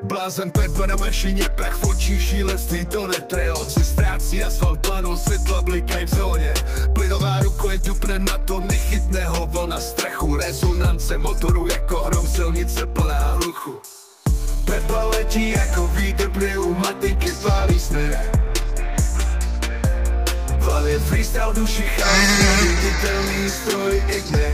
Blázen Pepa na mašině, prach v očích, šílenství to netreo. Si ztrácí asfalt, planou světla, blikají v zóně. Plynová rukojeť dupne na to, nechytne ho vlna strachu. Rezonance motoru jako hrom, silnice plná hluchu. Pepa letí jako vítr, pneumatiky pálí sny. V hlavě freestyle, duši chaos, neviditelný stroj igny.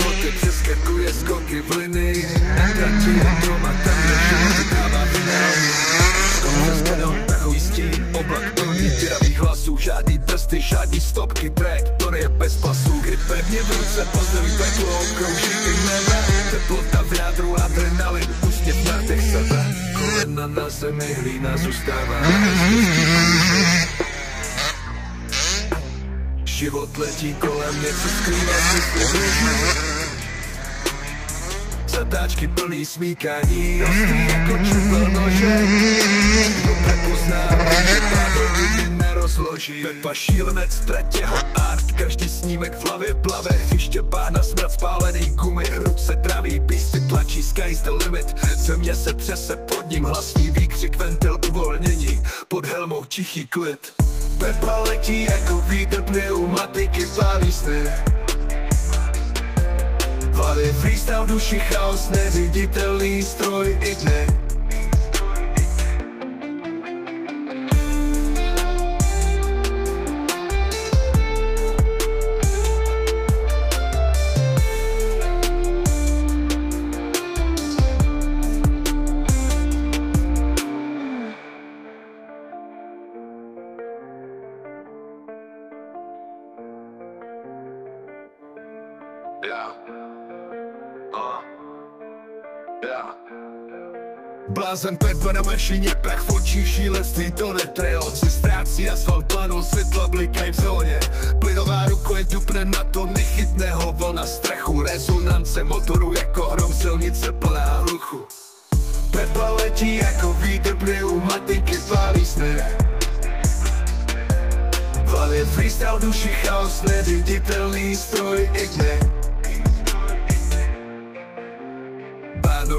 Boty přeskakuje skoky v linii. Tratí je doma, tam kde život dává finální. Přes kanon takový stín, oblak plný děravých hlasů. Žádný prsty, žádný stopky, trajektorie bez pasů. Kdy pevně v ruce pozdraví peklo, okrouží i nebe. Teplota v jádru, adrenalin, úsměv na těch sebe. Kolena na zemi, hlína zůstává. Život letí kolem, něco skrývá smysly. Zatáčky plný smíkání, ostrý jako čepel nože. Kdo nepozná, že tábor nikdy nerozloží. Pepa šílenec, tratě ho art, každý snímek v hlavě plave. Vyštěpá na smrad spálený gumy, ruce traví, písty tlačí, sky's the limit. Země se třese pod ním, hlasný výkřik, ventil uvolnění. Pod helmou tichý klid. Pepa letí jako vítr, pneumatiky pálí sny. V hlavě freestyle, duši chaos, neviditelný stroj igny. Blázen Pepa na mašině, prach v očích, šílenství to netreo. Si ztrácí asfalt, planou světla, blikají v zóně. Plynová rukojeť dupne na to, nechytne ho vlna strachu. Rezonance motoru jako hrom, silnice plná hluchu. Pepa letí jako vítr, pneumatiky pálí sny. V hlavě freestyle, duši chaos, neviditelný stroj igny.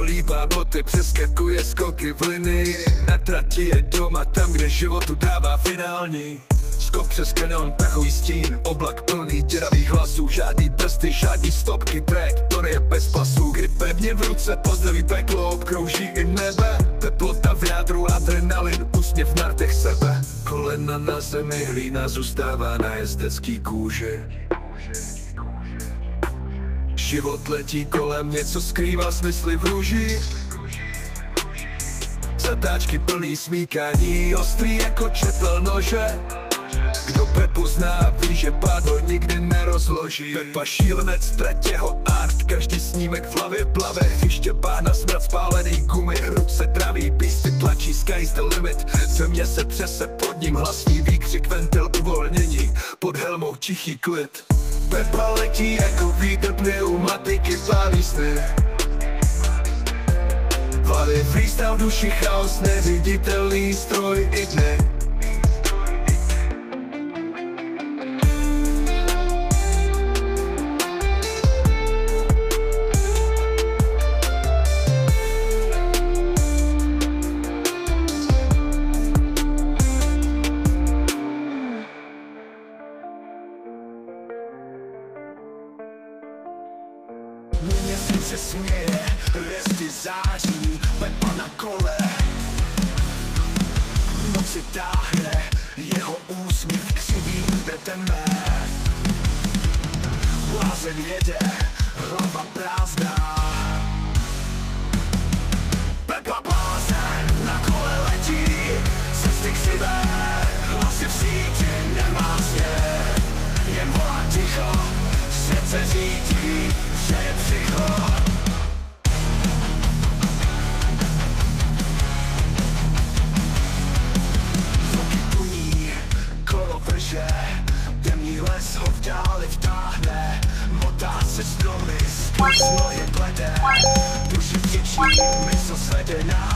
Líbá boty, přeskakuje skoky v linii. Na trati je doma, tam kde životu dává finální. Skok přes kanon, takový stín, oblak plný děravých hlasů. Žádný prsty, žádný stopky, trajektorie bez pasů. Kdy pevně v ruce pozdraví peklo, obkrouží i nebe. Teplota v jádru, adrenalin, úsměv na těch sebe. Kolena na zemi, hlína zůstává na jezdecký kůži. Život letí kolem, něco skrývá smysly v růži. Zatáčky plný smíkání, ostrý jako čepel nože. Kdo Pepu zná, ví, že pádlo nikdy nerozloží. Pepa šílenec, tratě ho art, každý snímek v hlavě plave. Vyštěpá na smrad spálený gumy, ruce traví, písty tlačí, sky's the limit. Země se třese pod ním, hlasný výkřik, ventil uvolnění. Pod helmou tichý klid. Pepa letí jako vítr, pneumatiky pálí sny. V hlavě freestyle, duši chaos, neviditelný stroj igny. Měsíc se směje, hvězdy září, Pepa na kole. Noci táhne, jeho úsměv křiví jdeme. Blázen jede, hlava prázdná. Pepa blázen na kole letí, cesty k sivé, hlasy v síti nemá směr. Jen volá ticho, srdce řídí, že je psycho. Zvuky tuní, kolo vrže, temný les ho v dáli vtáhne. Motá se stromy, skrz moje bledé, duši vděčí, mysl svedená.